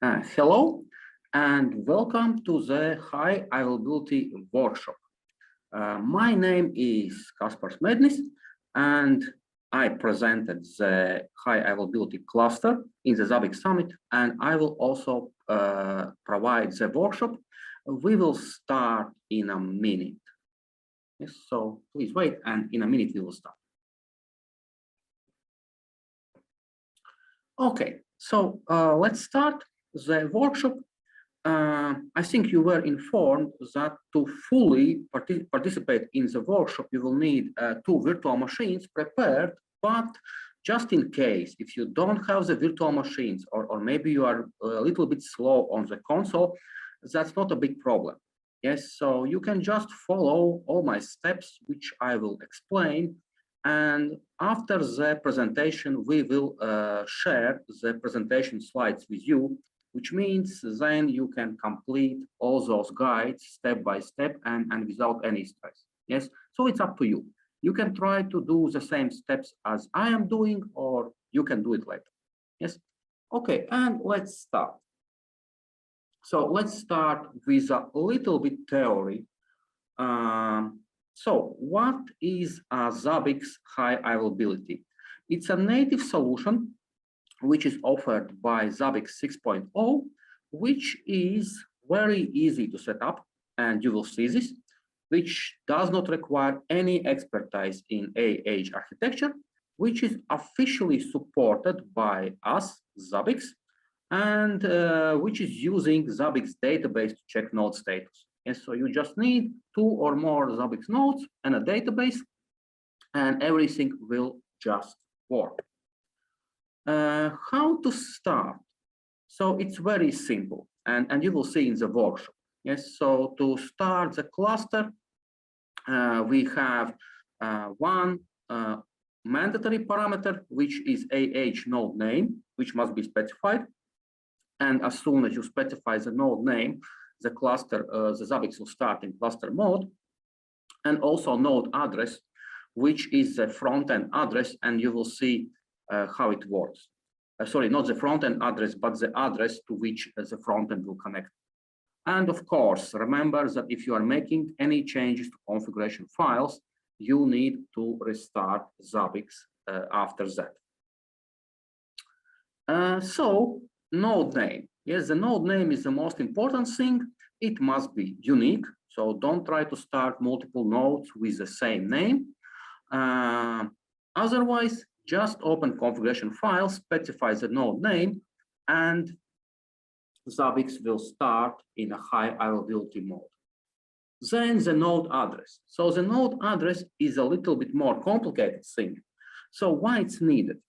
Hello and welcome to the High Availability Workshop. My name is Kaspars Mednis and I presented the High Availability Cluster in the Zabbix Summit, and I will also provide the workshop. We will start in a minute. Yes, so please wait, and in a minute we will start. Okay, so let's start the workshop. I think you were informed that to fully participate in the workshop, you will need 2 virtual machines prepared, but just in case, if you don't have the virtual machines, or maybe you are a little bit slow on the console, that's not a big problem. Yes, so you can just follow all my steps, which I will explain. And after the presentation, we will share the presentation slides with you, which means then you can complete all those guides step by step and without any stress. Yes, so it's up to you. You can try to do the same steps as I am doing, or you can do it later. Yes, okay, and let's start. So let's start with a little bit theory. So what is a Zabbix high availability? It's a native solution which is offered by Zabbix 6.0, which is very easy to set up, and you will see this, which does not require any expertise in AH architecture, which is officially supported by us, Zabbix, and which is using Zabbix database to check node status. And so you just need 2 or more Zabbix nodes and a database, and everything will just work. How to start? So it's very simple, and you will see in the workshop. Yes, so to start the cluster, we have one mandatory parameter, which is AH node name, which must be specified. And as soon as you specify the node name, the cluster, the Zabbix will start in cluster mode, and also node address, which is the front-end address, and you will see how it works. Sorry, not the front-end address, but the address to which the front-end will connect. And of course, remember that if you are making any changes to configuration files, you need to restart Zabbix after that. So node name. Yes, the node name is the most important thing. It must be unique. So don't try to start multiple nodes with the same name. Otherwise, just open configuration file, specify the node name, and Zabbix will start in a high availability mode. Then the node address. So the node address is a little bit more complicated thing. So why it's needed?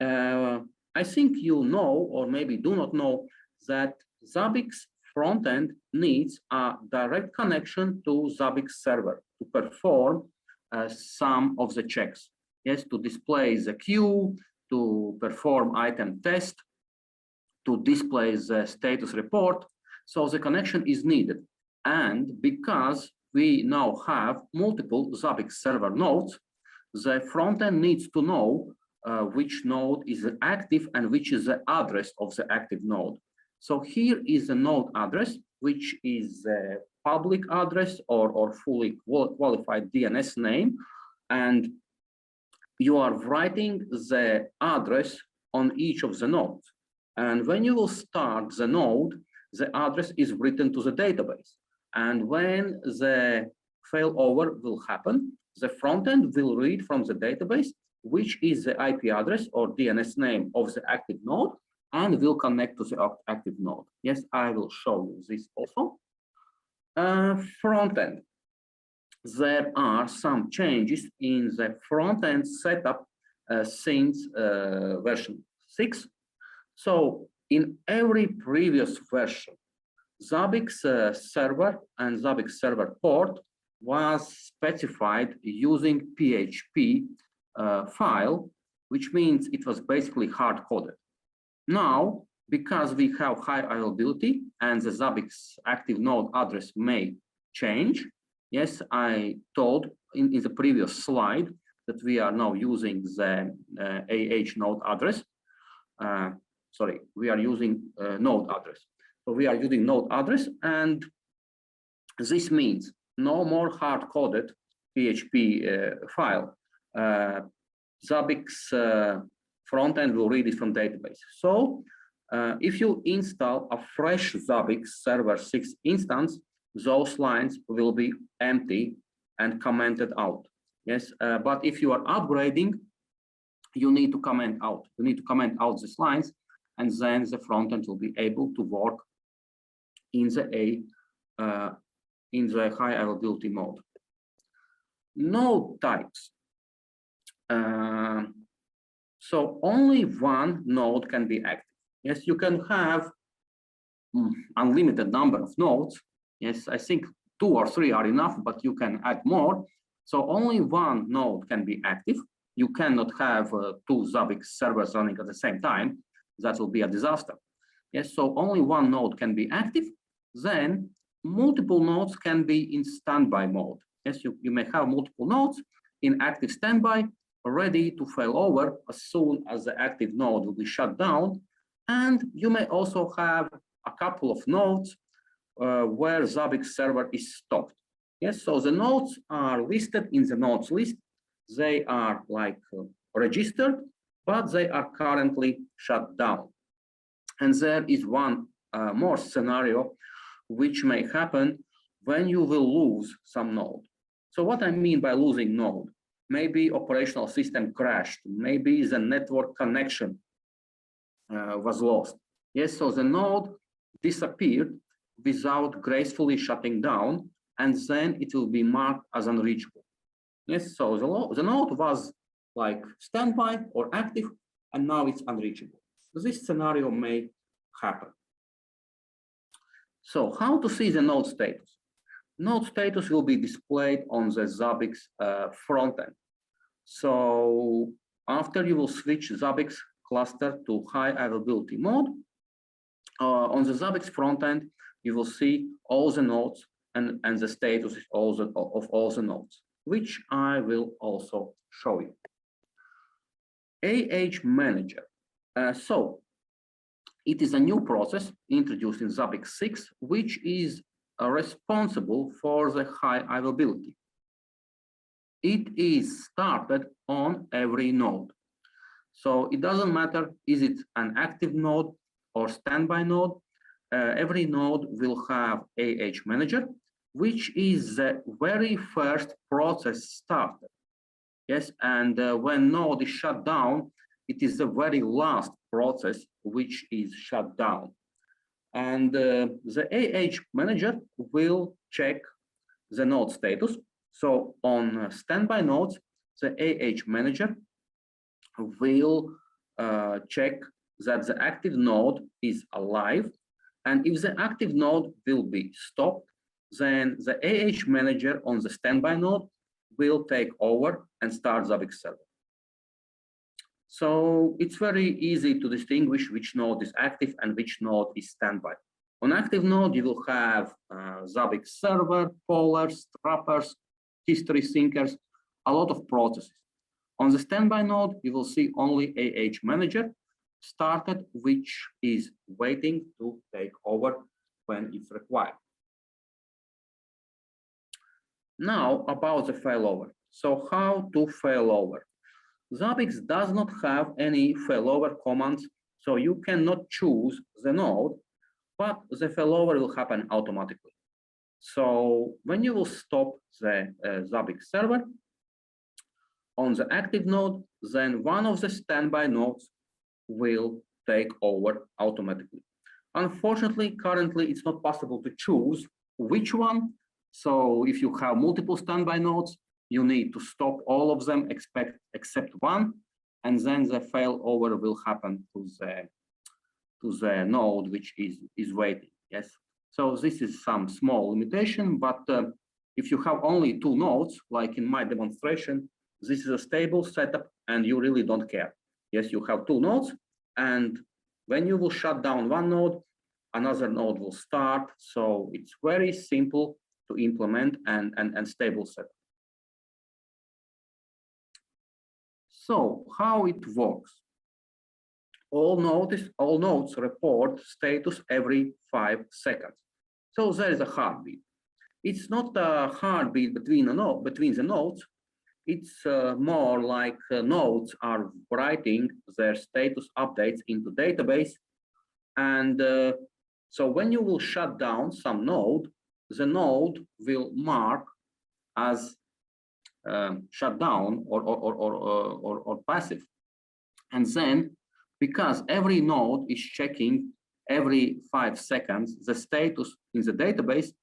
I think you know, or maybe do not know, that Zabbix frontend needs a direct connection to Zabbix server to perform some of the checks. Yes, to display the queue, to perform item test, to display the status report. So the connection is needed. And because we now have multiple Zabbix server nodes, the frontend needs to know which node is active and which is the address of the active node. So here is the node address, which is the public address or fully qualified DNS name. And you are writing the address on each of the nodes. And when you will start the node, the address is written to the database. And when the failover will happen, the frontend will read from the database, which is the IP address or DNS name of the active node, and will connect to the active node. Yes, I will show you this also. Frontend. There are some changes in the front-end setup since version 6. So in every previous version, Zabbix server and Zabbix server port was specified using PHP file, which means it was basically hard-coded. Now, because we have high availability and the Zabbix active node address may change, yes, I told in the previous slide that we are now using the AH node address. sorry, we are using node address. So we are using node address, and this means no more hard-coded PHP file. Zabbix frontend will read it from database. So if you install a fresh Zabbix Server 6 instance, those lines will be empty and commented out. Yes, but if you are upgrading, you need to comment out. You need to comment out these lines, and then the frontend will be able to work in the high availability mode. Node types. So only one node can be active. Yes, you can have unlimited number of nodes. Yes, I think 2 or 3 are enough, but you can add more. So only one node can be active. You cannot have 2 Zabbix servers running at the same time. That will be a disaster. Yes, so only one node can be active. Then multiple nodes can be in standby mode. Yes, you may have multiple nodes in active standby, ready to fail over as soon as the active node will be shut down. And you may also have a couple of nodes where Zabbix server is stopped. Yes, so the nodes are listed in the nodes list. They are like registered, but they are currently shut down. And there is one more scenario which may happen when you will lose some node. So what I mean by losing node, maybe operational system crashed, maybe the network connection was lost. Yes, so the node disappeared without gracefully shutting down, and then it will be marked as unreachable. Yes, so the node was like standby or active, and now it's unreachable. This scenario may happen. So how to see the node status? Node status will be displayed on the Zabbix frontend. So after you will switch Zabbix cluster to high availability mode, on the Zabbix frontend, you will see all the nodes and the status of all the nodes, which I will also show you. Manager. So it is a new process introduced in Zabbix 6, which is responsible for the high availability. It is started on every node. So it doesn't matter, is it an active node or standby node? Every node will have manager, which is the very first process started. Yes, and when node is shut down, it is the very last process which is shut down. And the manager will check the node status. So on standby nodes, the manager will check that the active node is alive. And if the active node will be stopped, then the manager on the standby node will take over and start Zabbix server. So it's very easy to distinguish which node is active and which node is standby. On active node, you will have Zabbix server, pollers, trappers, history syncers, a lot of processes. On the standby node, you will see only manager started, which is waiting to take over when it's required. Now about the failover. So how to failover? Zabbix does not have any failover commands, so you cannot choose the node, but the failover will happen automatically. So when you will stop the Zabbix server on the active node, then one of the standby nodes will take over automatically. Unfortunately, currently it's not possible to choose which one. So if you have multiple standby nodes, you need to stop all of them except one, and then the failover will happen to the node which is waiting. Yes. So this is some small limitation, but if you have only 2 nodes, like in my demonstration, this is a stable setup and you really don't care. Yes, you have 2 nodes, and when you will shut down one node, another node will start. So it's very simple to implement and stable setup. So how it works? all nodes report status every 5 seconds. So there is a heartbeat. It's not a heartbeat between the nodes. It's more like nodes are writing their status updates into database. And so when you will shut down some node, the node will mark as shut down or passive. And then, because every node is checking every 5 seconds the status in the database,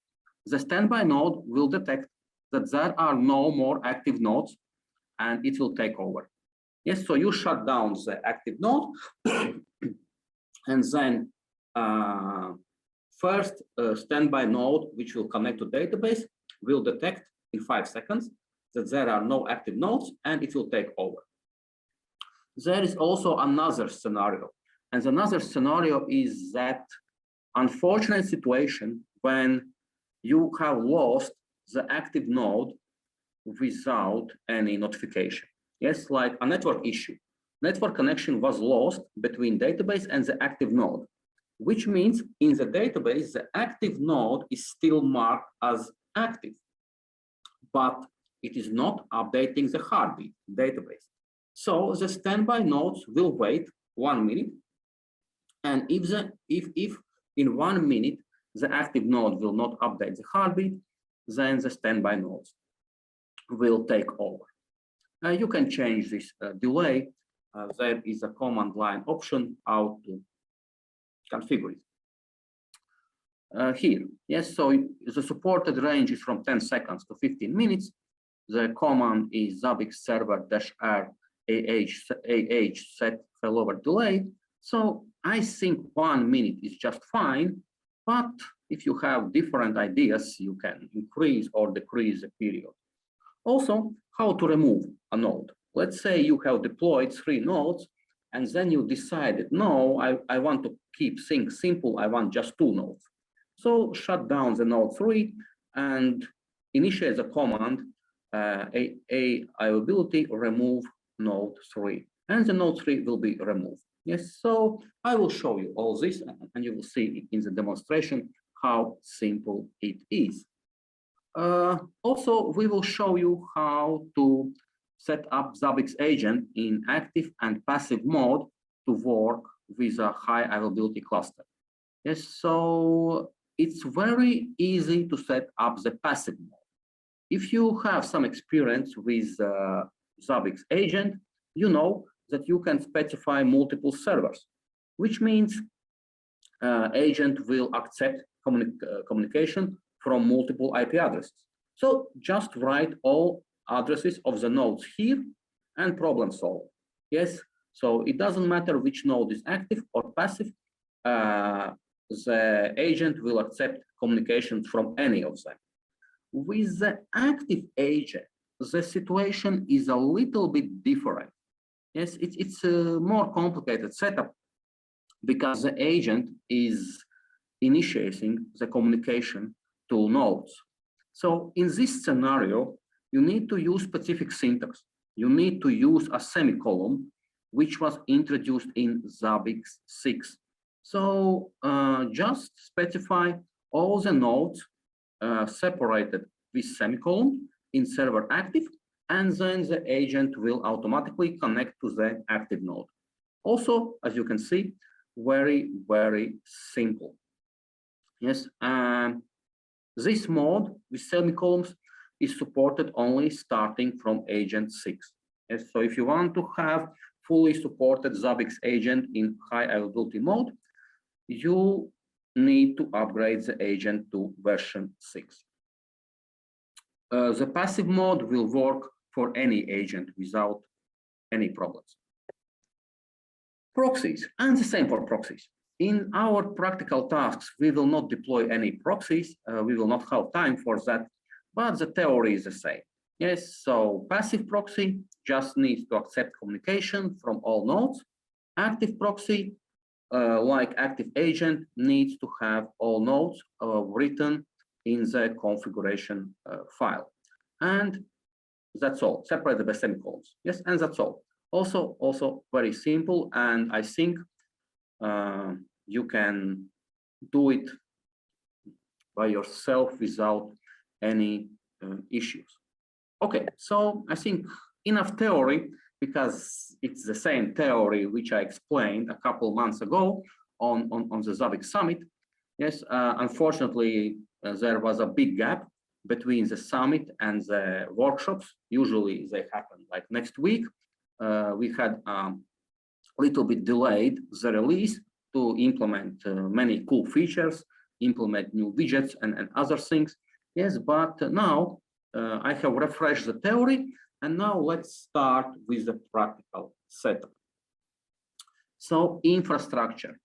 the standby node will detect that there are no more active nodes and it will take over. Yes, so you shut down the active node and then first standby node, which will connect to database, will detect in 5 seconds that there are no active nodes and it will take over. There is also another scenario, and another scenario is that unfortunate situation when you have lost the active node without any notification. Yes, like a network issue. Network connection was lost between database and the active node, which means in the database, the active node is still marked as active, but it is not updating the heartbeat database. So the standby nodes will wait 1 minute, and if in 1 minute the active node will not update the heartbeat, then the standby nodes will take over. You can change this delay. There is a command line option how to configure it. Here, yes, so the supported range is from 10 seconds to 15 minutes. The command is Zabbix server-r AH set failover delay. So I think 1 minute is just fine, but if you have different ideas, you can increase or decrease the period. Also, how to remove a node. Let's say you have deployed 3 nodes, and then you decided, no, I want to keep things simple, I want just 2 nodes. So shut down the node 3 and initiate the command availability remove node 3, and the node 3 will be removed. Yes, so I will show you all this, and you will see in the demonstration how simple it is. Also, we will show you how to set up Zabbix agent in active and passive mode to work with a high availability cluster. Yes, so it's very easy to set up the passive mode. If you have some experience with Zabbix agent, you know that you can specify multiple servers, which means agent will accept communication from multiple IP addresses. So just write all addresses of the nodes here and problem solve. Yes, so it doesn't matter which node is active or passive, the agent will accept communications from any of them. With the active agent, the situation is a little bit different. Yes, it's a more complicated setup because the agent is initiating the communication to nodes. So in this scenario, you need to use specific syntax. You need to use a semicolon, which was introduced in Zabbix 6. So just specify all the nodes separated with semicolon in server active, and then the agent will automatically connect to the active node. Also, as you can see, very, very simple. Yes, this mode with semicolons is supported only starting from agent 6. Yes, so if you want to have fully supported Zabbix agent in high availability mode, you need to upgrade the agent to version 6. The passive mode will work for any agent without any problems. Proxies, and the same for proxies. In our practical tasks, we will not deploy any proxies. We will not have time for that, but the theory is the same. Yes, so passive proxy just needs to accept communication from all nodes. Active proxy, like active agent, needs to have all nodes written in the configuration file. And that's all, separated by semicolons. Yes, and that's all. Also very simple, and I think you can do it by yourself without any issues. Okay, so I think enough theory, because it's the same theory which I explained a couple months ago on the Zabbix summit. Yes, unfortunately, there was a big gap between the summit and the workshops. Usually they happen like next week. We had a little bit delayed the release to implement many cool features, implement new widgets and other things. Yes, but now I have refreshed the theory, and now let's start with the practical setup. So infrastructure.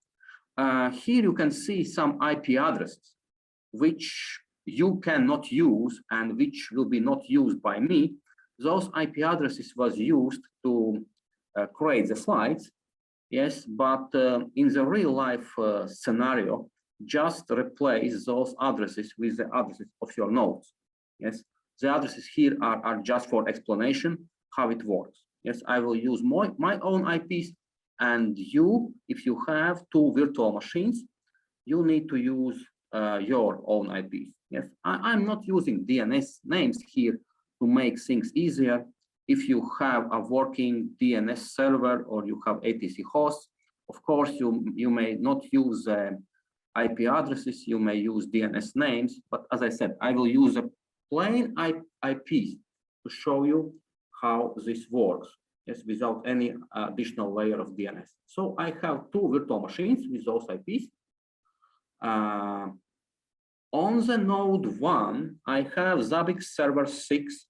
Here you can see some IP addresses which you cannot use and which will be not used by me. Those IP addresses was used to create the slides. Yes, but in the real life scenario, just replace those addresses with the addresses of your nodes. Yes, the addresses here are just for explanation how it works. Yes, I will use my own IPs, and you, if you have two virtual machines, you need to use your own IPs. Yes, I'm not using DNS names here to make things easier. If you have a working DNS server or you have ATC hosts, of course, you may not use IP addresses, you may use DNS names, but as I said, I will use a plain IPs to show you how this works, yes, without any additional layer of DNS. So I have two virtual machines with those IPs. On the node 1, I have Zabbix server 6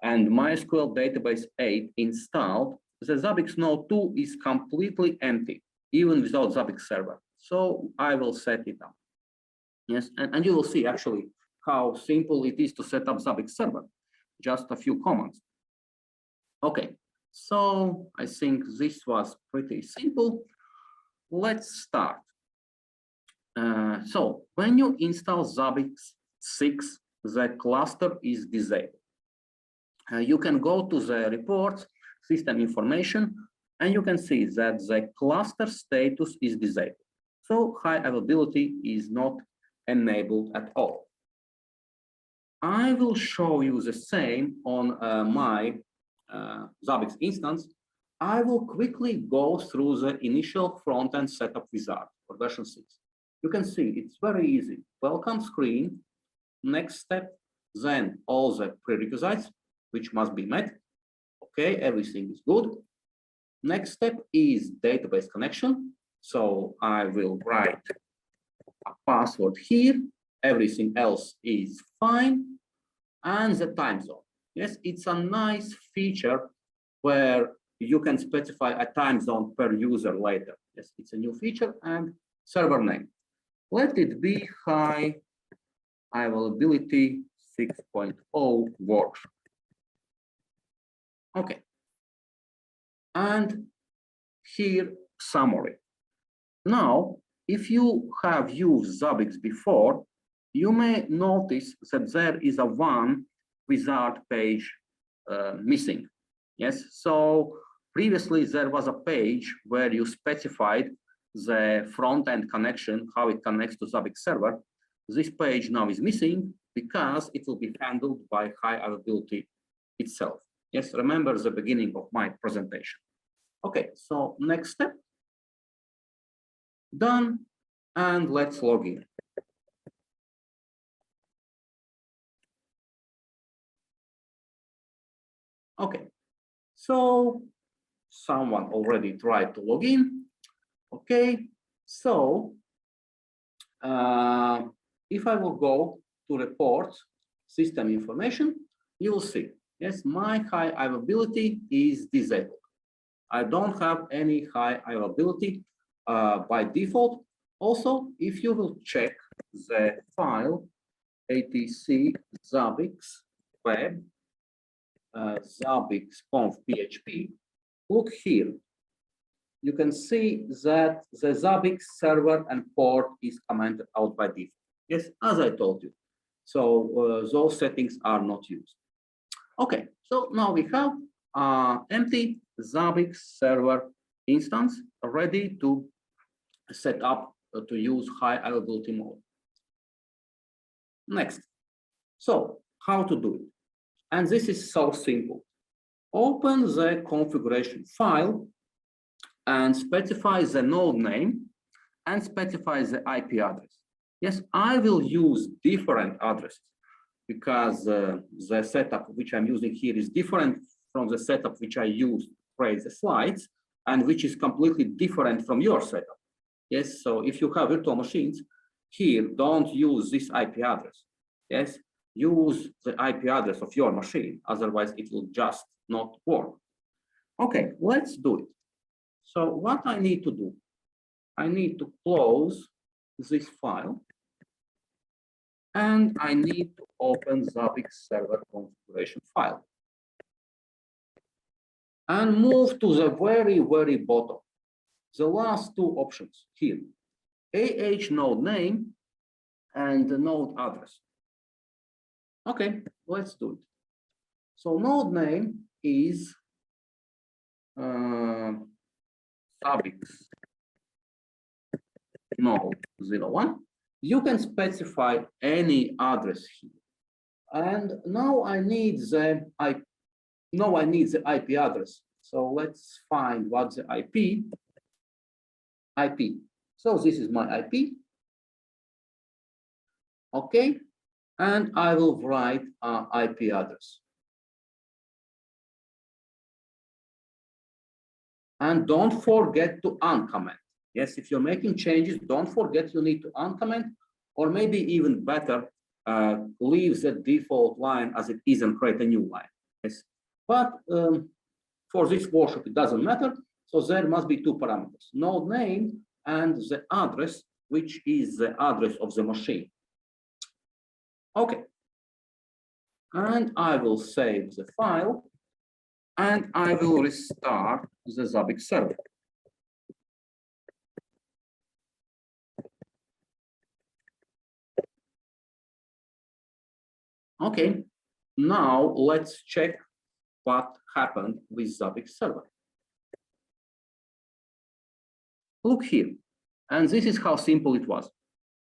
and MySQL database 8 installed. The Zabbix node 2 is completely empty, even without Zabbix server. So I will set it up. Yes, and you will see actually how simple it is to set up Zabbix server. Just a few commands. Okay, so I think this was pretty simple. Let's start. So when you install Zabbix 6, the cluster is disabled. You can go to the reports, system information, and you can see that the cluster status is disabled. So high availability is not enabled at all. I will show you the same on my Zabbix instance. I will quickly go through the initial front-end setup wizard for version 6. You can see it's very easy. Welcome screen, next step, then all the prerequisites which must be met. Okay, everything is good. Next step is database connection. So I will write a password here. Everything else is fine. And the time zone. Yes, it's a nice feature where you can specify a time zone per user later. Yes, it's a new feature. And server name. Let it be high availability 6.0 workshop. Okay. And here, summary. Now, if you have used Zabbix before, you may notice that there is a one wizard page missing. Yes, so previously there was a page where you specified the front-end connection, how it connects to Zabbix server. This page now is missing because it will be handled by high availability itself. Yes, remember the beginning of my presentation. Okay, so next step. Done, and let's log in. Okay, so someone already tried to log in. Okay, so if I will go to reports, system information, you will see, yes, my high availability is disabled. I don't have any high availability by default. Also, if you will check the file ATC Zabbix web Zabbix conf PHP, look here. You can see that the Zabbix server and port is commented out by default. Yes, as I told you. So those settings are not used. Okay, so now we have empty Zabbix server instance ready to set up to use high availability mode. Next, so how to do it? And this is so simple. Open the configuration file and specify the node name and specify the IP address. Yes, I will use different addresses because the setup which I'm using here is different from the setup which I used to create the slides and which is completely different from your setup. Yes, so if you have virtual machines, here, don't use this IP address. Yes, use the IP address of your machine, otherwise it will just not work. Okay, let's do it. So what I need to do, I need to close this file and I need to open Zabbix server configuration file and move to the very, very bottom. The last two options here, AH node name and the node address. Okay, let's do it. So node name is Zabbix node 01. You can specify any address here. And now I need the IP address. So let's find what's the IP. So this is my IP. Okay, and I will write IP address. And don't forget to uncomment. Yes, if you're making changes, don't forget you need to uncomment, or maybe even better, leave the default line as it is and create a new line. Yes, but for this workshop, it doesn't matter. So there must be two parameters, node name and the address, which is the address of the machine. Okay, and I will save the file and I will restart the Zabbix server. Okay, now let's check what happened with Zabbix server. Look here, and this is how simple it was.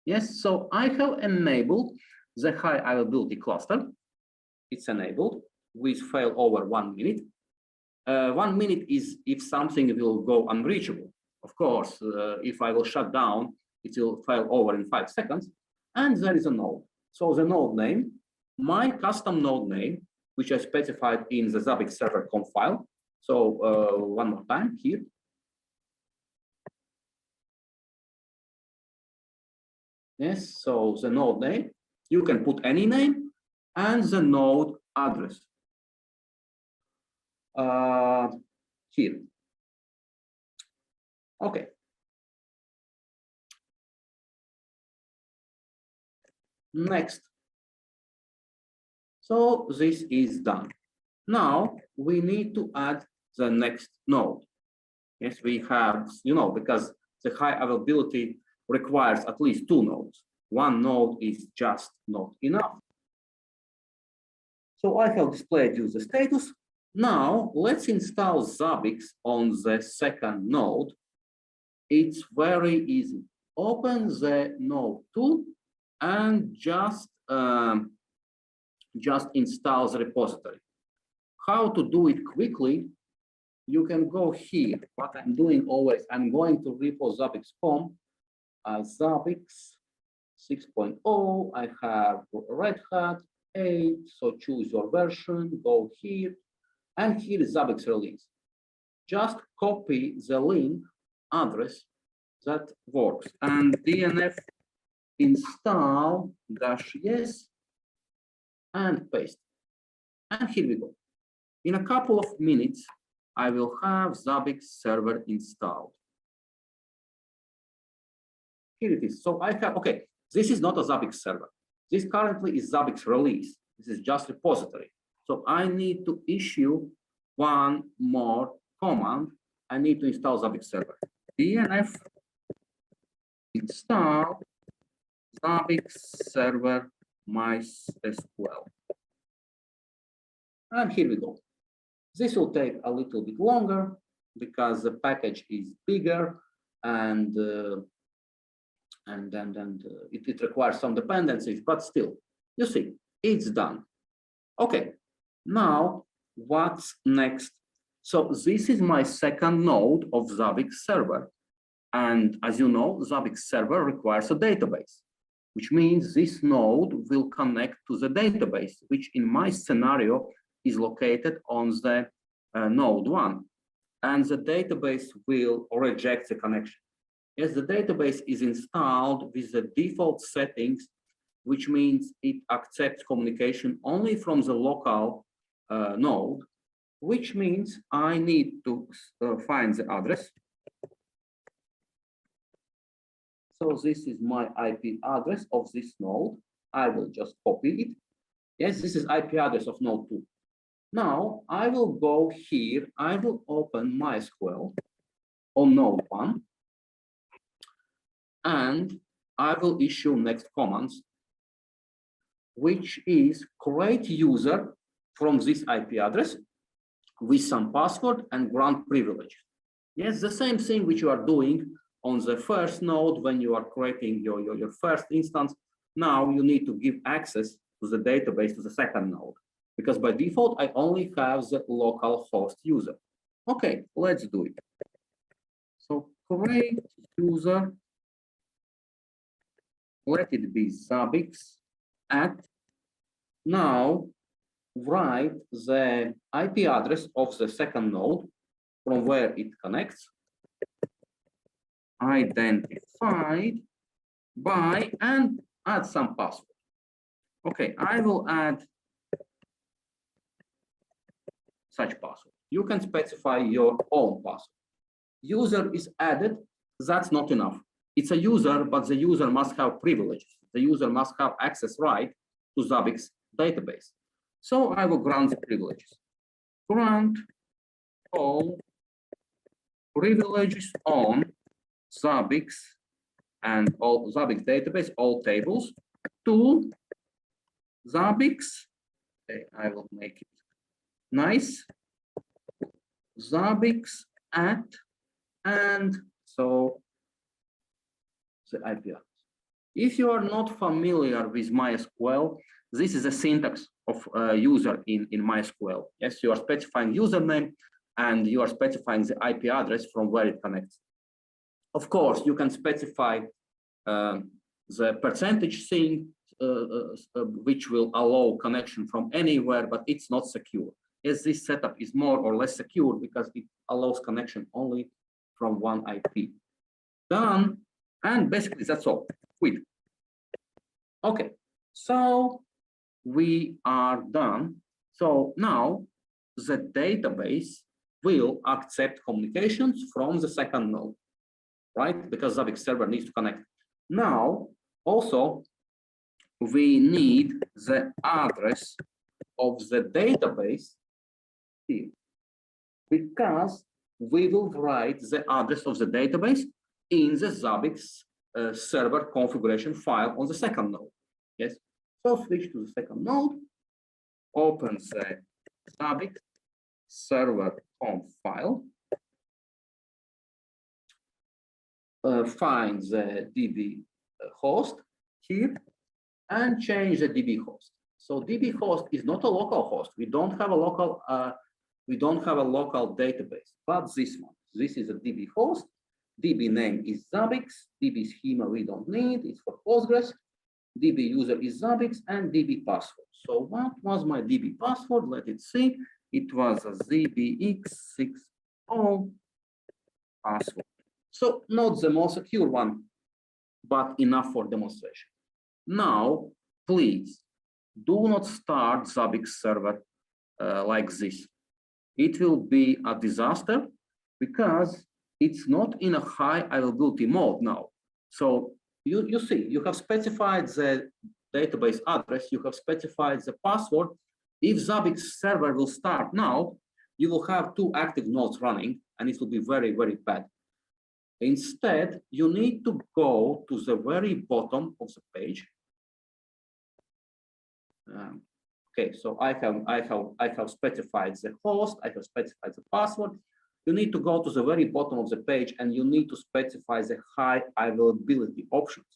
Yes, so I have enabled the high availability cluster. It's enabled with failover 1 minute. 1 minute is if something will go unreachable. Of course, if I will shut down, it will fail over in 5 seconds. And there is a node. So the node name, my custom node name, which I specified in the Zabbix server conf file. So one more time here. Yes, so the node name, you can put any name and the node address. Here. Okay. Next. So this is done. Now we need to add the next node. Yes, we have, because the high availability requires at least 2 nodes. 1 node is just not enough. So I have displayed you the status. Now let's install Zabbix on the second node. It's very easy. Open the node tool and just install the repository. How to do it quickly? You can go here. What I'm doing always, I'm going to repo Zabbix.com, Zabbix 6.0. I have Red Hat 8. So choose your version. Go here, and here is Zabbix release. Just copy the link address that works and DNF install -yes and paste. And here we go. In a couple of minutes, I will have Zabbix server installed. Here it is. So I have, okay, this is not a Zabbix server. This currently is Zabbix release. This is just repository. So I need to issue one more command. I need to install Zabbix server. DNF install Zabbix server MySQL. And here we go. This will take a little bit longer because the package is bigger and and then it requires some dependencies, but still, you see, it's done. Okay, now what's next? So this is my second node of Zabbix server. And as you know, Zabbix server requires a database, which means this node will connect to the database, which in my scenario is located on the node 1. And the database will reject the connection. Yes, the database is installed with the default settings, which means it accepts communication only from the local node, which means I need to find the address. So this is my IP address of this node. I will just copy it. Yes, this is IP address of node 2. Now I will go here. I will open MySQL on node 1. And I will issue next commands, which is create user from this IP address with some password and grant privilege. Yes, the same thing which you are doing on the first node when you are creating your first instance. Now you need to give access to the database to the second node, because by default, I only have the local host user. Okay, let's do it. So create user. Let it be Zabbix at. Now write the IP address of the second node from where it connects, identified by, and add some password. Okay, I will add such password. You can specify your own password. User is added, that's not enough. It's a user, but the user must have privileges. The user must have access right to Zabbix database. So I will grant the privileges. Grant all privileges on Zabbix and all Zabbix database, all tables to Zabbix. Okay, I will make it nice. Zabbix at, and so the IP address. If you are not familiar with MySQL, this is a syntax of user in MySQL. Yes, you are specifying username and you are specifying the IP address from where it connects. Of course, you can specify the percentage thing, which will allow connection from anywhere, but it's not secure. Yes, this setup is more or less secure because it allows connection only from one IP. Done, and basically that's all. Quit. Okay, so we are done. So now the database will accept communications from the second node, right? Because Zabbix server needs to connect. Now, also, we need the address of the database here, because we will write the address of the database in the Zabbix server configuration file on the second node. Yes, so switch to the second node, open the Zabbix server conf file, find the DB host here, and change the DB host. So DB host is not a local host. We don't have a local database, but this one. This is a DB host. DB name is Zabbix. DB schema we don't need. It's for Postgres. DB user is Zabbix, and DB password. So what was my DB password? Let it see. It was a ZBX60 password. So not the most secure one, but enough for demonstration. Now, please do not start Zabbix server like this. It will be a disaster because it's not in a high availability mode now. So you see, you have specified the database address, you have specified the password. If Zabbix server will start now, you will have 2 active nodes running, and it will be very, very bad. Instead, you need to go to the very bottom of the page. Okay, so I have specified the host, I have specified the password. you need to go to the very bottom of the page and you need to specify the high availability options.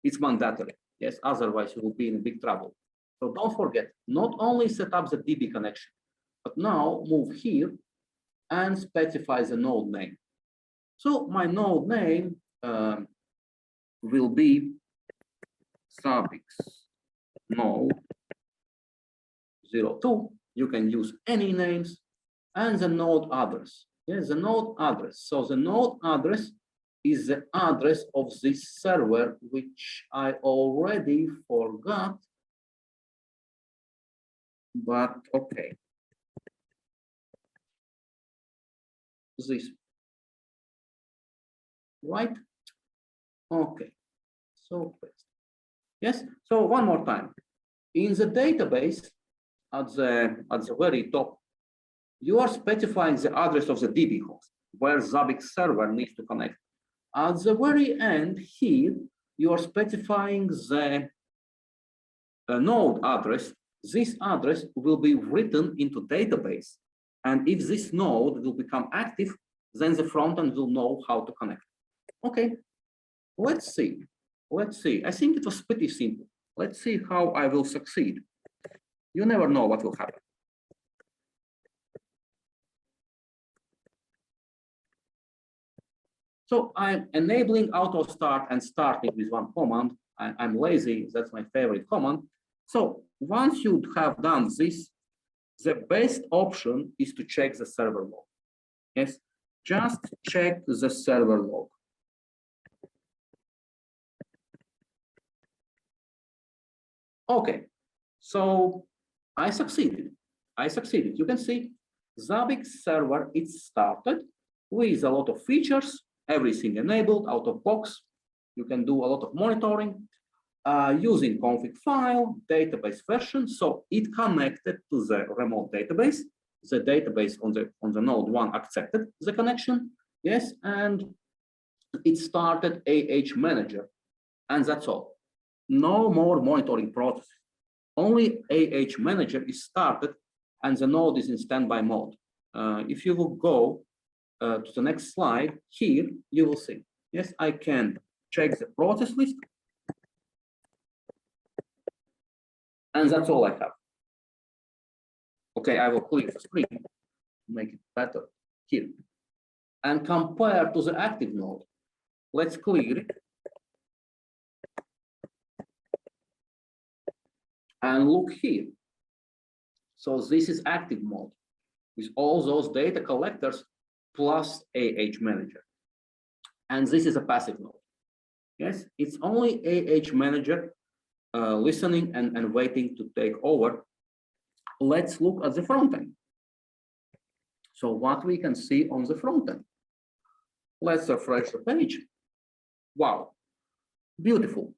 It's mandatory, yes, otherwise you will be in big trouble. So don't forget, not only set up the DB connection, but now move here and specify the node name. So my node name will be Zabbix node 02. You can use any names, and the node address. Yes, the node address. So the node address is the address of this server, which I already forgot. But okay. This. Right? Okay. So yes. So one more time. In the database, at the very top, you are specifying the address of the DB host where Zabbix server needs to connect. At the very end here, you are specifying the node address. This address will be written into database. And if this node will become active, then the front end will know how to connect. Okay, let's see. Let's see. I think it was pretty simple. Let's see how I will succeed. You never know what will happen. So I'm enabling auto start and starting with one command. I'm lazy, that's my favorite command. So once you have done this, the best option is to check the server log. Yes, just check the server log. Okay, so I succeeded. You can see Zabbix server, it started with a lot of features, everything enabled out of box. You can do a lot of monitoring using config file, database version. So it connected to the remote database. The database on the node 1 accepted the connection. Yes, and it started AH manager, and that's all. No more monitoring process. Only AH manager is started and the node is in standby mode. If you will go to the next slide, here you will see. Yes, I can check the process list. And that's all I have. Okay, I will clear the screen to make it better here. And compare to the active node. Let's clear it. And look here. So this is active mode with all those data collectors plus AH manager. And this is a passive node. Yes, it's only AH manager listening and waiting to take over. Let's look at the front end. So what we can see on the front end. Let's refresh the page. Wow, beautiful.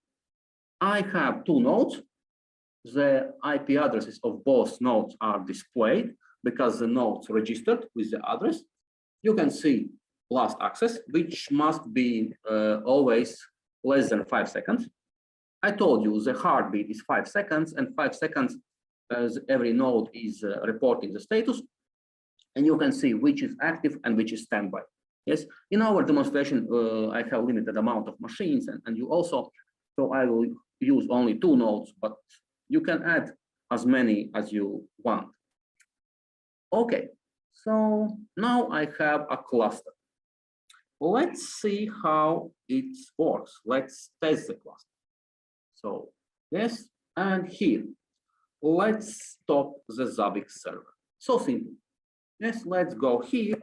I have two nodes. The IP addresses of both nodes are displayed because the nodes registered with the address. You can see last access, which must be always less than 5 seconds. I told you the heartbeat is 5 seconds, and 5 seconds as every node is reporting the status. And you can see which is active and which is standby. Yes, in our demonstration, I have limited amount of machines, and you also, so I will use only 2 nodes, but you can add as many as you want. Okay, so now I have a cluster. Let's see how it works. Let's test the cluster. So yes, and here, let's stop the Zabbix server. So simple. Yes, let's go here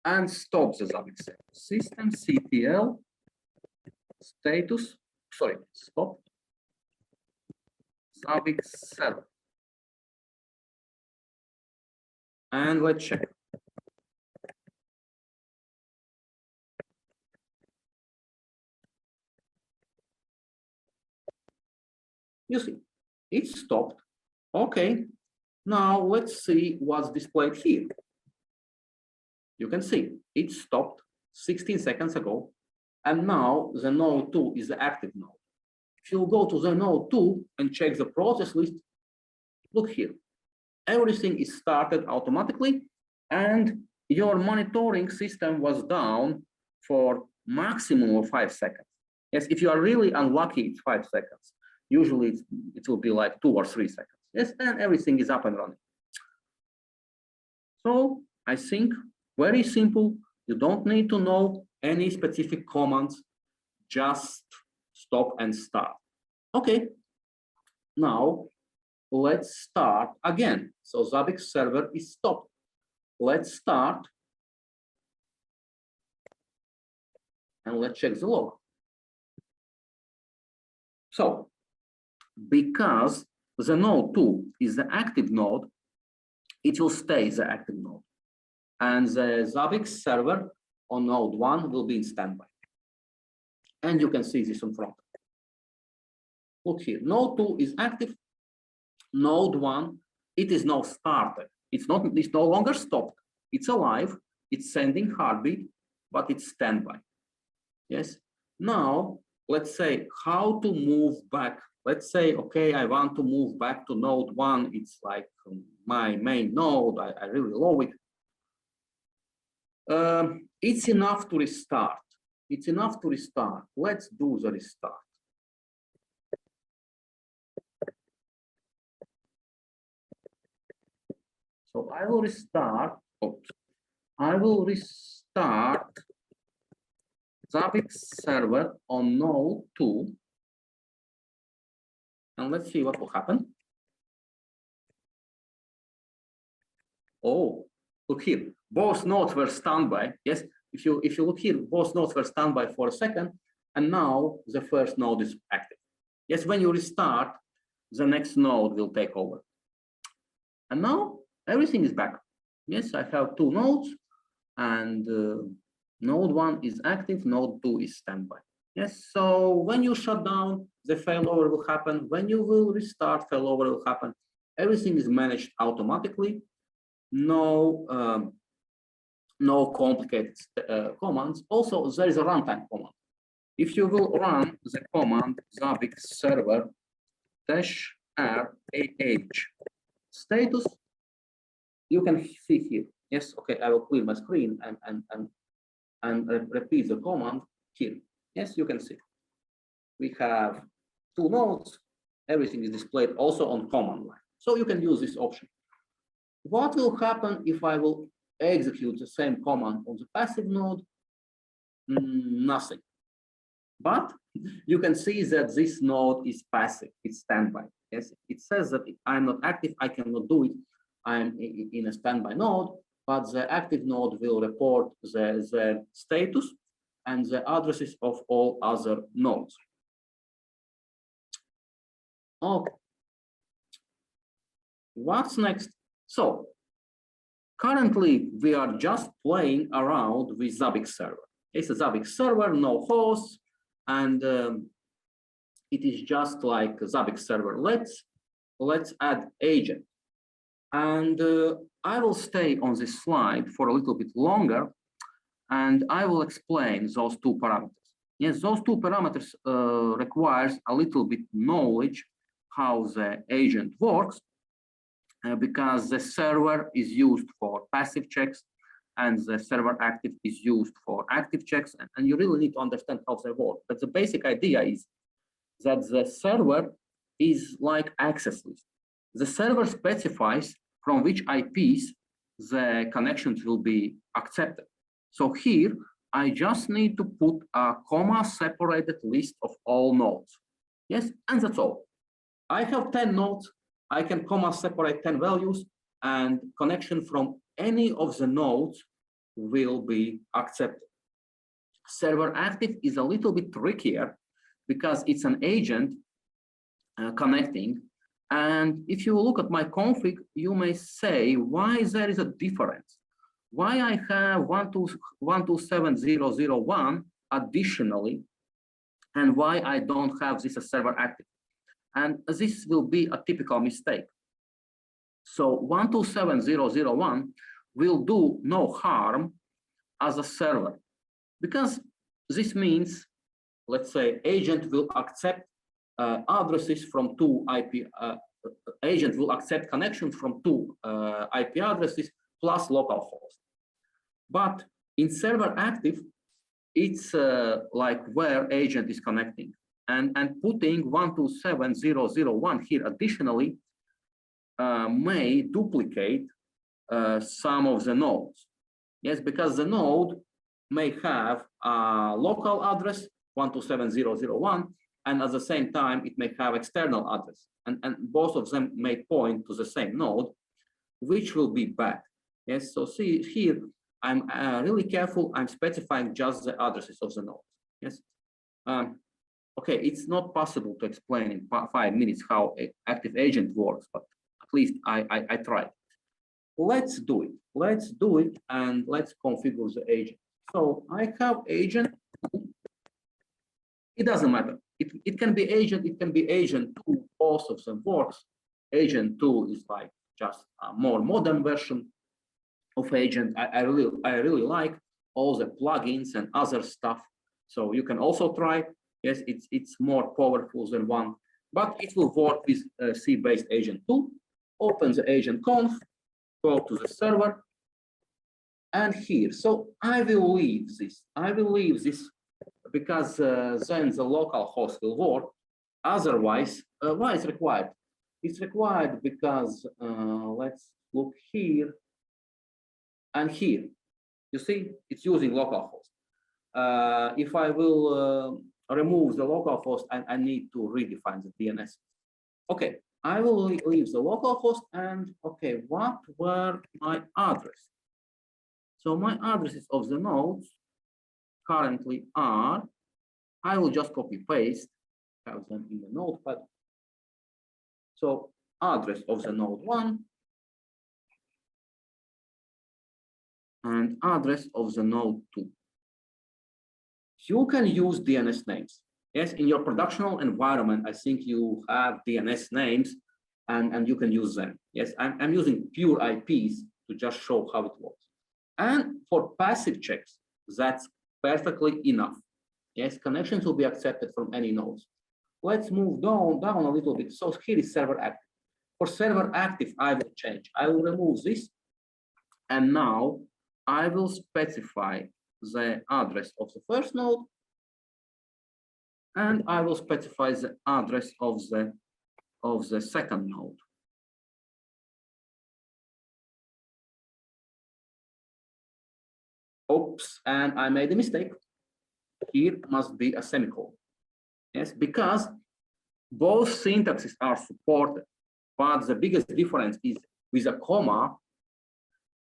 and stop the Zabbix server. Systemctl status, sorry, stop Zabbix server. And let's check. You see, it stopped. Okay, now let's see what's displayed here. You can see it stopped 16 seconds ago, and now the node 2 is the active node. If you go to the node 2 and check the process list, look here. Everything is started automatically, and your monitoring system was down for maximum of 5 seconds. Yes, if you are really unlucky, it's 5 seconds. Usually it will be like 2 or 3 seconds. Yes, then everything is up and running. So I think very simple. You don't need to know any specific commands. Just stop and start. Okay. Now let's start again. So Zabbix server is stopped. Let's start. And let's check the log. So because the node 2 is the active node, it will stay the active node. And the Zabbix server on node 1 will be in standby. And you can see this in front. Look here, node 2 is active. Node 1, it is now started. It's no longer stopped. It's alive. It's sending heartbeat, but it's standby. Yes. Now, let's say how to move back. Let's say, okay, I want to move back to node 1. It's like my main node. I really love it. It's enough to restart. It's enough to restart. Let's do the restart. So I will restart. Oops. I will restart Zabbix server on node 2. And let's see what will happen. Oh, look here. Both nodes were standby. Yes, if you look here, both nodes were standby for a second, and now the first node is active. Yes, when you restart, the next node will take over. And now everything is back. Yes, I have 2 nodes, and node 1 is active, node 2 is standby. Yes, so when you shut down, the failover will happen. When you will restart, failover will happen. Everything is managed automatically. No complicated commands. Also, there is a runtime command. If you will run the command Zabbix server -r/ah status, you can see here. Yes, okay, I will clear my screen and repeat the command here. Yes, you can see. We have 2 nodes. Everything is displayed also on command line. So you can use this option. What will happen if I will execute the same command on the passive node? Nothing. But you can see that this node is passive. It's standby. Yes, it says that I'm not active. I cannot do it. I'm in a standby node, but the active node will report the status and the addresses of all other nodes. Okay. What's next? So currently we are just playing around with Zabbix server. It's a Zabbix server, no hosts, and it is just like a Zabbix server. Let's add agent. And I will stay on this slide for a little bit longer, and I will explain those 2 parameters. Yes, those 2 parameters requires a little bit knowledge how the agent works, because the server is used for passive checks and the server active is used for active checks, and you really need to understand how they work. But the basic idea is that the server is like access list. The server specifies from which IPs the connections will be accepted. So here, I just need to put a comma-separated list of all nodes. Yes, and that's all. I have 10 nodes. I can comma-separate 10 values, and connection from any of the nodes will be accepted. Server active is a little bit trickier because it's an agent connecting. And if you look at my config, you may say why there is a difference. Why I have 127.0.0.1 additionally, and why I don't have this as server active. And this will be a typical mistake. So 127.0.0.1 will do no harm as a server, because this means, let's say, agent will accept addresses from 2 IP, agent will accept connections from 2 IP addresses plus localhost. But in server active, it's like where agent is connecting, and putting 127.0.0.1 here additionally may duplicate some of the nodes. Yes, because the node may have a local address 127.0.0.1, and at the same time it may have external address, and both of them may point to the same node, which will be bad. Yes, so see here, I'm really careful. I'm specifying just the addresses of the nodes. Yes. Okay, it's not possible to explain in 5 minutes how active agent works, but at least I tried. Let's do it. Let's do it, and let's configure the agent. So I have agent. It doesn't matter. It can be agent. It can be agent 2. Both of them works. Agent 2 is like just a more modern version of agent. I really like all the plugins and other stuff. So you can also try. Yes, it's more powerful than one, but it will work with C-based agent 2. Open the agent conf, go to the server, and here. So I will leave this. I will leave this because then the local host will work. Otherwise, why is required? It's required because let's look here. And here, you see, it's using localhost. If I will remove the localhost, I need to redefine the DNS. Okay, I will leave the localhost, and okay, what were my address? So my addresses of the nodes currently are, I will just copy paste, have them in the notepad. So address of the node 1, and address of the node 2. You can use DNS names. Yes, in your productional environment, I think you have DNS names, and you can use them. Yes, I'm using pure IPs to just show how it works. And for passive checks, that's perfectly enough. Yes, connections will be accepted from any nodes. Let's move down a little bit. So here is server active. For server active, I will change. I will remove this, and now I will specify the address of the first node, and I will specify the address of the second node. Oops, and I made a mistake. Here must be a semicolon. Yes, because both syntaxes are supported, but the biggest difference is with a comma,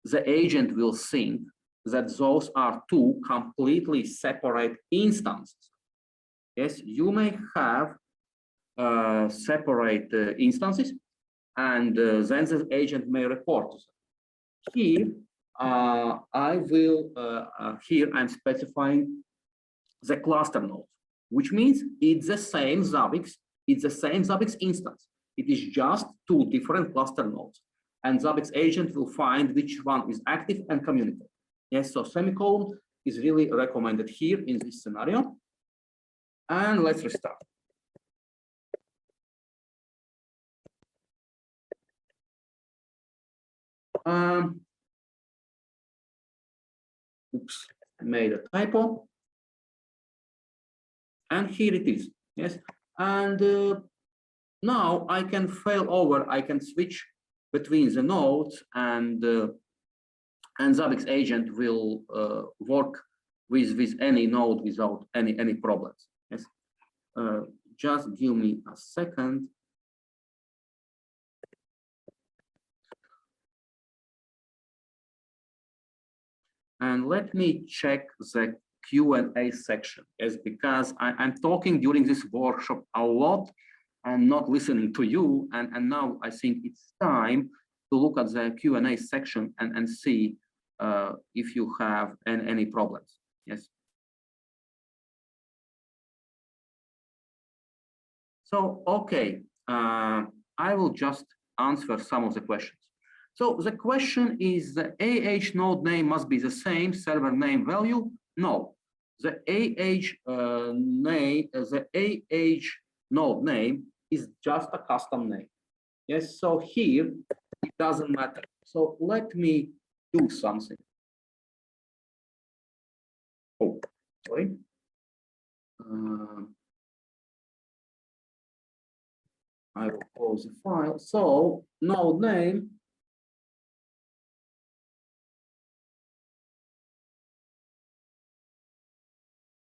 the agent will think that those are two completely separate instances. Yes, you may have separate instances, and then the agent may report to them. Here, here I'm specifying the cluster node, which means it's the same Zabbix, instance. It is just two different cluster nodes, and Zabbix agent will find which one is active and communicate. Yes, so semicolon is really recommended here in this scenario. And let's restart. Oops, I made a typo. And here it is. Yes, and now I can fail over. I can switch between the nodes, and Zabbix agent will work with any node without any problems. Yes, just give me a second. And let me check the Q&A section, yes, because I'm talking during this workshop a lot and not listening to you. And now I think it's time to look at the Q&A section and see if you have any problems. Yes. So, okay, I will just answer some of the questions. So the question is, the AH node name must be the same server name value? No, the AH node name is just a custom name. Yes, so here it doesn't matter. So let me do something. Sorry. I will close the file. So node name.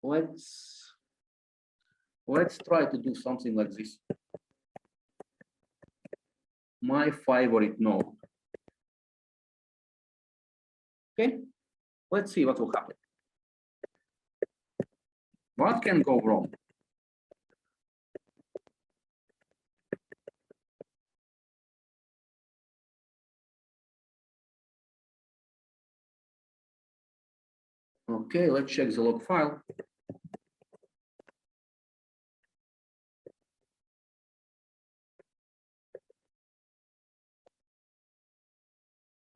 Let's try to do something like this. My favorite node. Okay, let's see what will happen. What can go wrong? Okay, let's check the log file.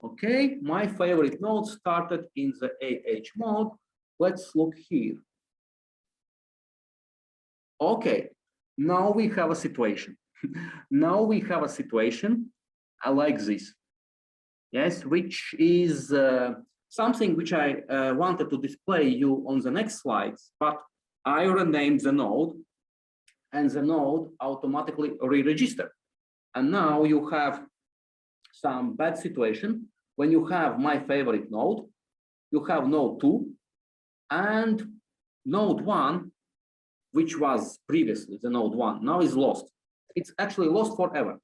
Okay, my favorite node started in the AH mode. Let's look here. Okay, now we have a situation. Now we have a situation like this. Yes, which is something which I wanted to display you on the next slides, but I renamed the node and the node automatically re-registered. And now you have some bad situation when you have my favorite node, you have node 2 and node 1, which was previously the node 1, now is lost. It's actually lost forever.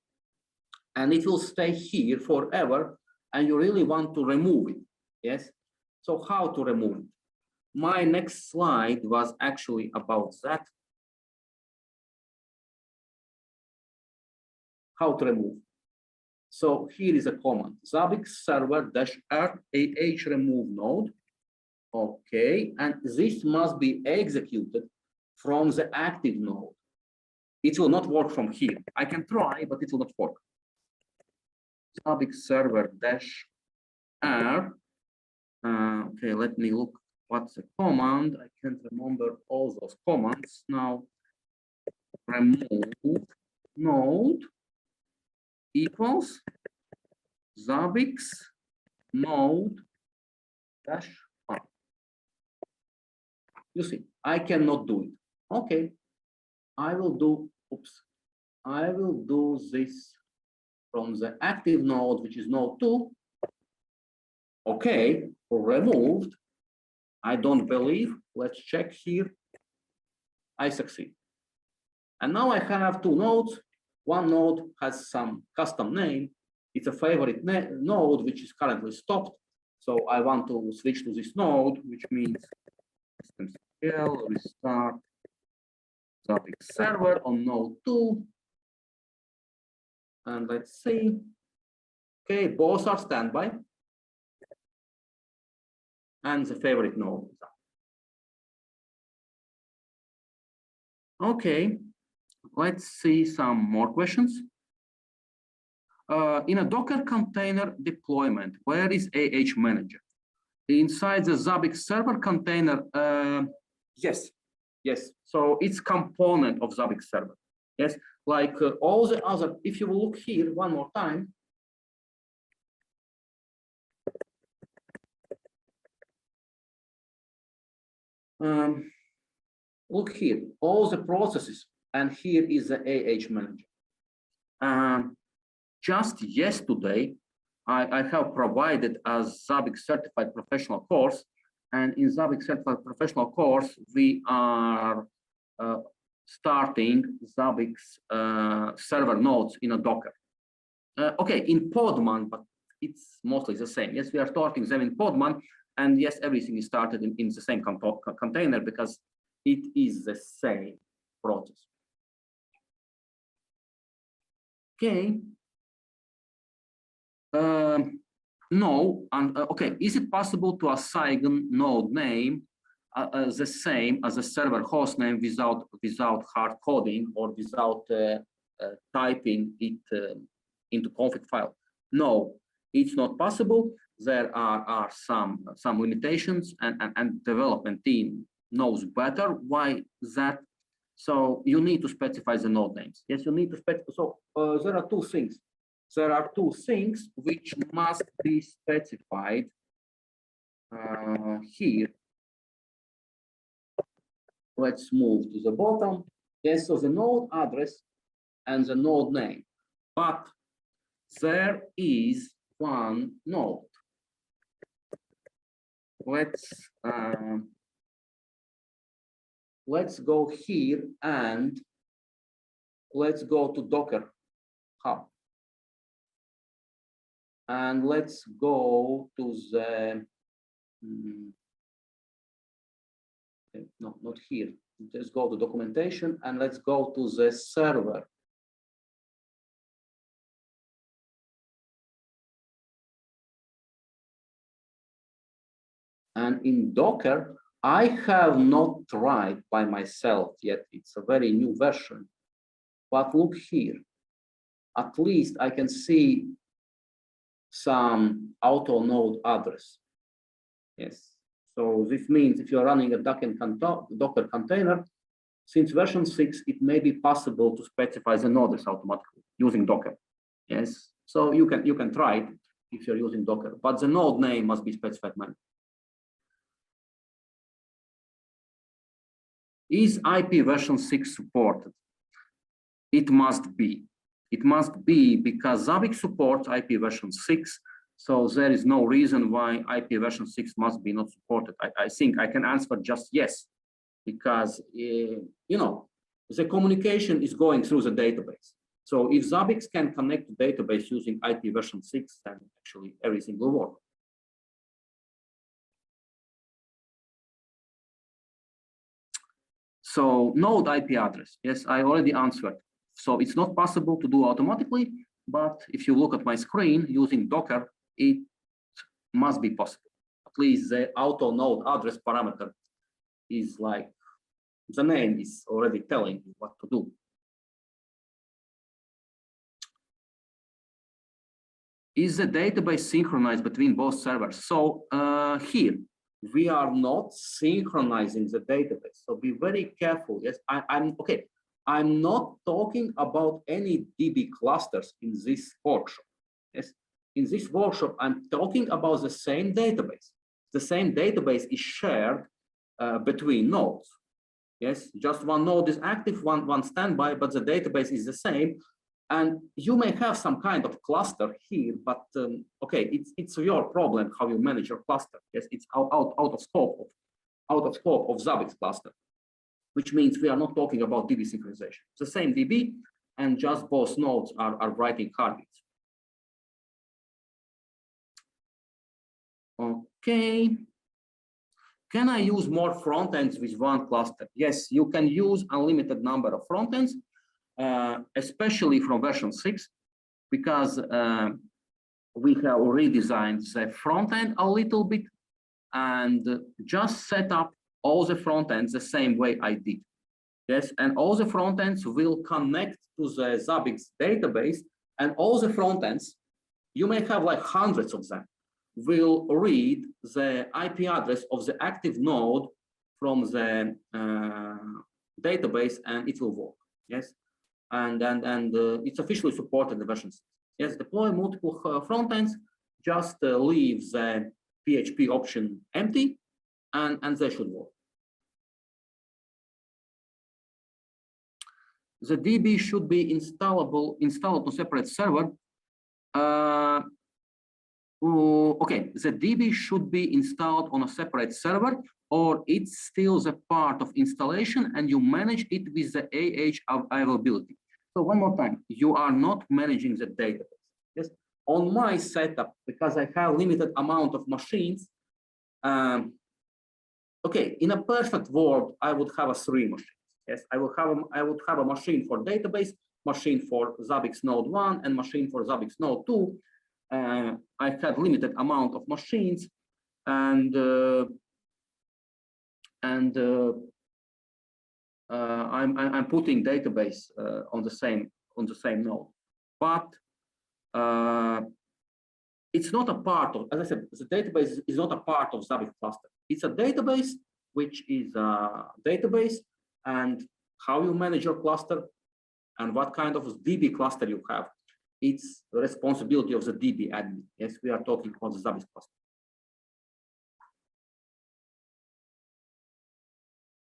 And it will stay here forever, and you really want to remove it. Yes. So how to remove it? My next slide was actually about that. How to remove. So here is a command: Zabbix server -r remove node. Okay, and this must be executed from the active node. It will not work from here. I can try, but it will not work. Zabbix server -r. Okay, let me look what's the command. I can't remember all those commands now. Remove node equals Zabbix node -r. You see, I cannot do it. Okay, I will do, oops, I will do this from the active node, which is node 2. Okay, removed. I don't believe. Let's check here. I succeed. And now I have two nodes. One node has some custom name. It's a favorite node, which is currently stopped. So I want to switch to this node, which means systemctl restart Zabbix server on node 2. And let's see. Okay, both are standby. And the favorite node is up. Okay, let's see some more questions. In a Docker container deployment, where is AH manager? Inside the Zabbix server container, yes. So it's component of Zabbix server. Yes, like all the other, if you look here one more time. Look here, all the processes, and here is the AH manager. Just yesterday, I have provided a Zabbix certified professional course, and in Zabbix certified professional course, we are starting Zabbix server nodes in a Docker. Okay, in Podman, but it's mostly the same. Yes, we are starting them in Podman, and yes, everything is started in the same container because it is the same process. Okay. No, and okay, is it possible to assign node name the same as a server host name without hard coding or without typing it into config file? No, it's not possible. There are some limitations, and development team knows better why that. So you need to specify the node names. Yes, you need to specify. So there are two things. There are two things which must be specified here. let's move to the bottom. Yes, so the node address and the node name, but there is one node. Let's go here and let's go to Docker Hub. And let's go to the, no, not here. Just go to documentation and let's go to the server. And in Docker, I have not tried by myself yet. It's a very new version. But look here. At least I can see some auto node address. Yes. So this means if you're running a Docker container, since version 6, it may be possible to specify the nodes automatically using Docker. Yes. So you can try it if you're using Docker, but the node name must be specified manually. Is IP version 6 supported? It must be. It must be because Zabbix supports IP version 6, so there is no reason why IP version 6 must be not supported. I think I can answer just yes, because you know, the communication is going through the database. So if Zabbix can connect to database using IP version 6, then actually everything will work. So node IP address, yes, I already answered. So it's not possible to do automatically, but if you look at my screen using Docker, it must be possible. At least the auto node address parameter is like, the name is already telling you what to do. Is the database synchronized between both servers? So here, we are not synchronizing the database. So be very careful. Yes, I'm okay. I'm not talking about any DB clusters in this workshop. Yes, in this workshop, I'm talking about the same database. The same database is shared between nodes. Yes, just one node is active, one standby, but the database is the same. And you may have some kind of cluster here, but okay, it's your problem how you manage your cluster. Yes, it's out of scope of Zabbix cluster, which means we are not talking about DB synchronization. It's the same DB, and just both nodes are writing heartbeats. Okay. Can I use more front ends with one cluster? Yes, you can use unlimited number of front ends. Especially from version 6, because we have redesigned the front end a little bit and just set up all the front ends the same way I did. Yes, and all the front ends will connect to the Zabbix database, and all the front ends, you may have like hundreds of them, will read the IP address of the active node from the database, and it will work. Yes. And it's officially supported in the version 6. Yes, deploy multiple front ends, just leave the PHP option empty, and they should work. The DB should be installed to separate server. Okay, the DB should be installed on a separate server, or it's still the part of installation and you manage it with the AH availability. So one more time, you are not managing the database. Yes, on my setup, because I have limited amount of machines, okay, in a perfect world, I would have 3 machines. Yes, I would have a machine for database, machine for Zabbix node 1, and machine for Zabbix node 2. I had limited amount of machines, and I'm putting database on the same node, but it's not a part of, as I said, the database is not a part of Zabbix cluster. It's a database which is a database, and how you manage your cluster and what kind of DB cluster you have, it's the responsibility of the DB admin. Yes, we are talking about the Zabbix cluster.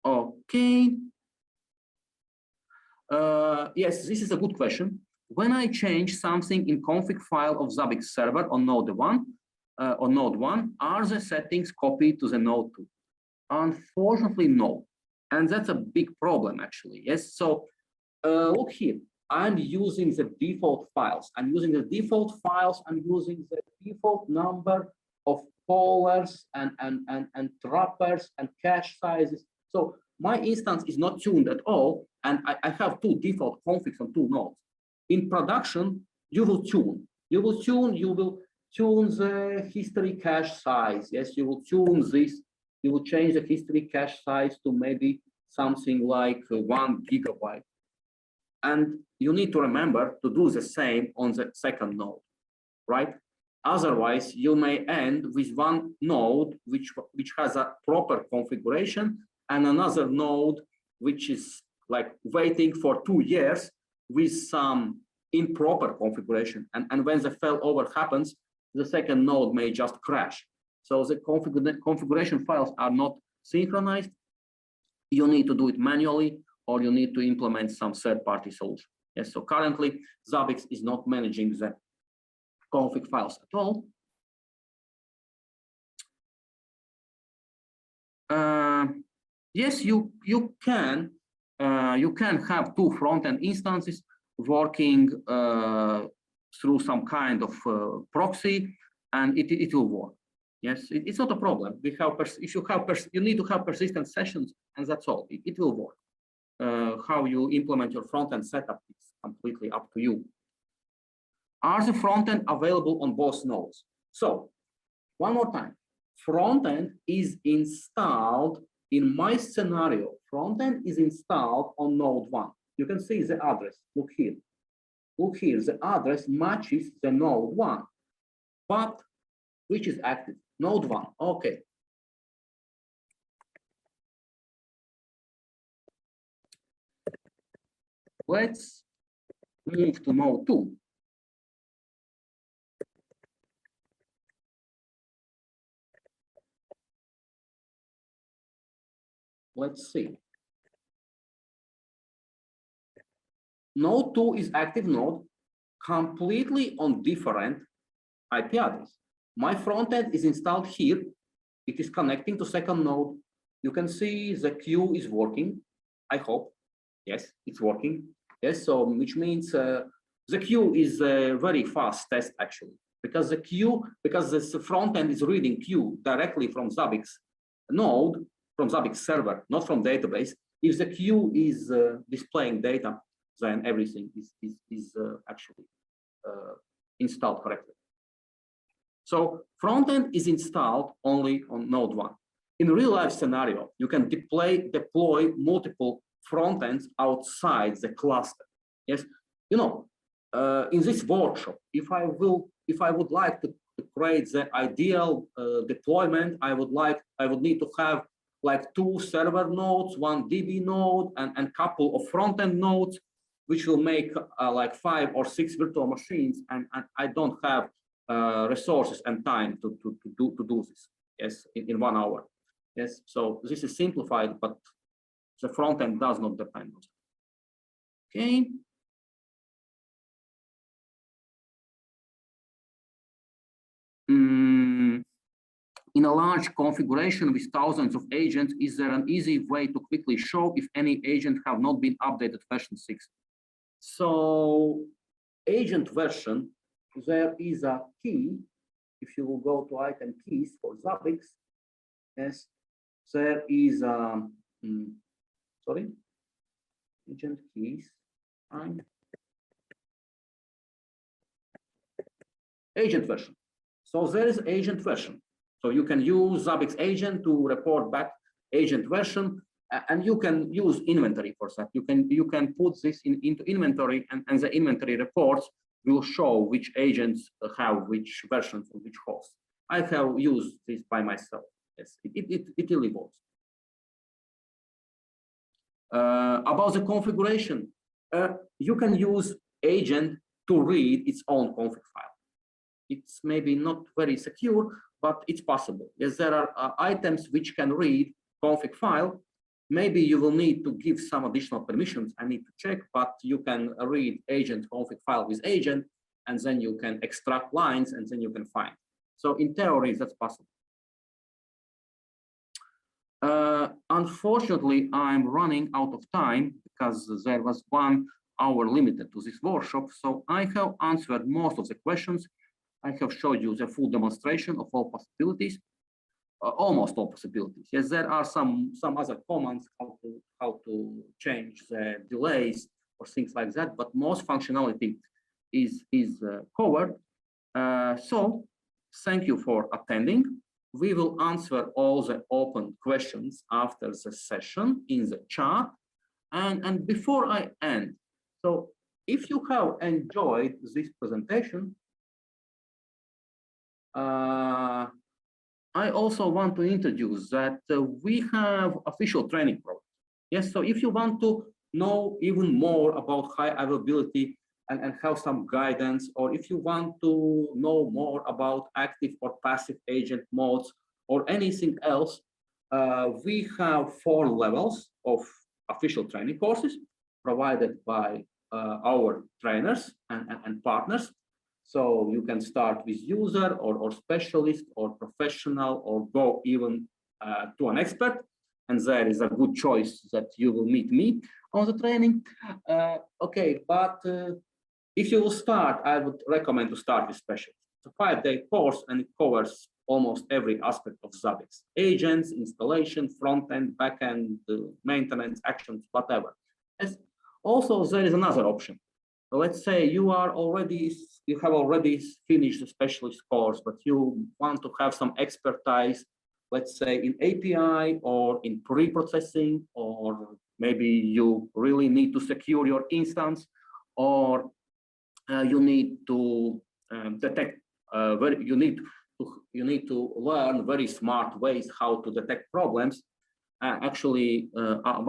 Okay. Yes, this is a good question. When I change something in config file of Zabbix server on node 1, are the settings copied to the node 2? Unfortunately, no. And that's a big problem, actually. Yes. So look here. I'm using the default files. I'm using the default number of callers and trappers and cache sizes. So my instance is not tuned at all, and I have two default configs on two nodes. In production, you will tune the history cache size. Yes, you will tune this. You will change the history cache size to maybe something like 1 gigabyte. And you need to remember to do the same on the second node, right? Otherwise, you may end with one node which has a proper configuration and another node which is like waiting for 2 years with some improper configuration. And when the failover happens, the second node may just crash. So the configuration files are not synchronized. You need to do it manually, or you need to implement some third-party solution. Yes, so currently, Zabbix is not managing the config files at all. Yes, you can have two front-end instances working through some kind of proxy, and it will work. Yes, it's not a problem. We have if you have you need to have persistent sessions, and that's all. It will work. How you implement your front-end setup is completely up to you. Are the front-end available on both nodes? So, one more time, front-end is installed in my scenario. Front-end is installed on node 1. You can see the address. Look here. Look here. The address matches the node 1, but which is active? Node 1. Okay. Let's move to node 2. Let's see. Node 2 is active node, completely on different IP address. My frontend is installed here. It is connecting to second node. You can see the queue is working. I hope. Yes, it's working. Yes, so which means the queue is a very fast test actually, because this front end is reading queue directly from Zabbix node, from Zabbix server, not from database. If the queue is displaying data, then everything is actually installed correctly. So front end is installed only on node 1. In a real life scenario, you can deploy multiple front ends outside the cluster. Yes, you know, in this workshop, if I would like to create the ideal deployment, I would need to have like 2 server nodes, 1 DB node, and couple of front end nodes, which will make like 5 or 6 virtual machines, and I don't have resources and time to do this. Yes, in 1 hour. Yes, so this is simplified, but the front end does not depend on it. Okay. In a large configuration with thousands of agents, is there an easy way to quickly show if any agent have not been updated version 6? So agent version, there is a key. If you will go to item keys for Zabbix, yes, there is a, sorry, agent keys, agent version. So there is agent version. So you can use Zabbix agent to report back agent version, and you can use inventory for that. You can put this into inventory, and the inventory reports will show which agents have which versions of which host. I have used this by myself. Yes, it really works. About the configuration, you can use agent to read its own config file. It's maybe not very secure, but it's possible. Yes, there are items which can read config file. maybe you will need to give some additional permissions. I need to check, but you can read agent config file with agent, and then you can extract lines, and then you can find. So in theory, that's possible. Unfortunately, I'm running out of time because there was 1 hour limited to this workshop. So I have answered most of the questions. I have showed you the full demonstration of all possibilities, almost all possibilities. Yes, there are some other commands how to change the delays or things like that, but most functionality is covered. So thank you for attending. We will answer all the open questions after the session in the chat. And before I end, so if you have enjoyed this presentation, I also want to introduce that we have official training program. Yes, so if you want to know even more about high availability and have some guidance, or if you want to know more about active or passive agent modes or anything else, we have 4 levels of official training courses provided by our trainers and partners. So you can start with user or specialist or professional, or go even to an expert. And there is a good choice that you will meet me on the training. Okay, but if you will start, I would recommend to start with specialist. It's a 5-day course, and it covers almost every aspect of Zabbix: agents, installation, front end, back end, maintenance, actions, whatever. As also, there is another option. So let's say you have already finished the specialist course, but you want to have some expertise, let's say in API or in pre-processing, or maybe you really need to secure your instance, or you need to detect you need to learn very smart ways how to detect problems. Actually,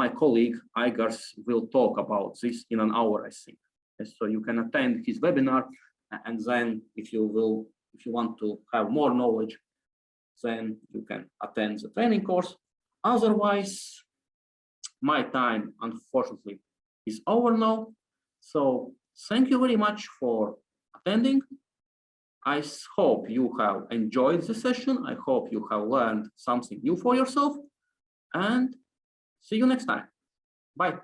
my colleague Igars will talk about this in an hour, I think. So you can attend his webinar, and then if you want to have more knowledge, then you can attend the training course. Otherwise, my time, unfortunately, is over now. So thank you very much for attending. I hope you have enjoyed the session. I hope you have learned something new for yourself, and see you next time. Bye.